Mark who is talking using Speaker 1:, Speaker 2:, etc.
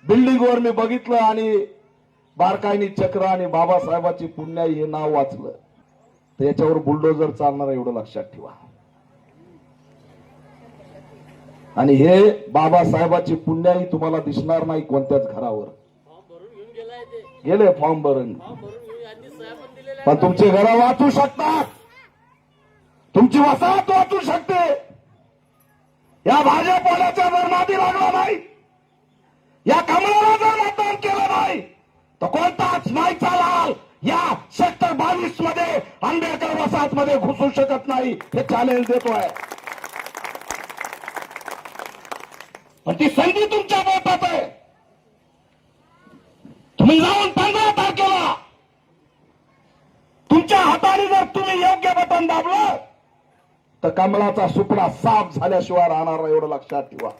Speaker 1: बिल्डिंगवर मी बघितलं आणि बारकाईनी चक्र आणि बाबासाहेबाची पुण्याई हे नाव वाचलं तर याच्यावर बुलडोजर चालणार एवढं लक्षात ठेवा. आणि हे बाबासाहेबाची पुण्याई तुम्हाला दिसणार नाही कोणत्याच घरावर. गेले फॉर्म भरून, पण तुमची घरं वाचू शकतात, तुमची वसाहत वाचू शकते. या भाजपवाल्याच्या जर नादी लागला नाही, या कमळाला जर मतदान केलं नाही तर कोणताच नाहीचा लाल या सेक्टर 22 मध्ये आंबेडकर वसाहत मध्ये घुसू शकत नाही. हे चॅलेंज देतोय. पण ती संधी तुमच्या बोटात आहे. तुम्ही जाऊन 15 तारखेला तुमच्या हाताने जर तुम्ही योग्य बटन दाबलं तर कमळाचा सुपडा साफ झाल्याशिवाय राहणार एवढं लक्षात ठेवा.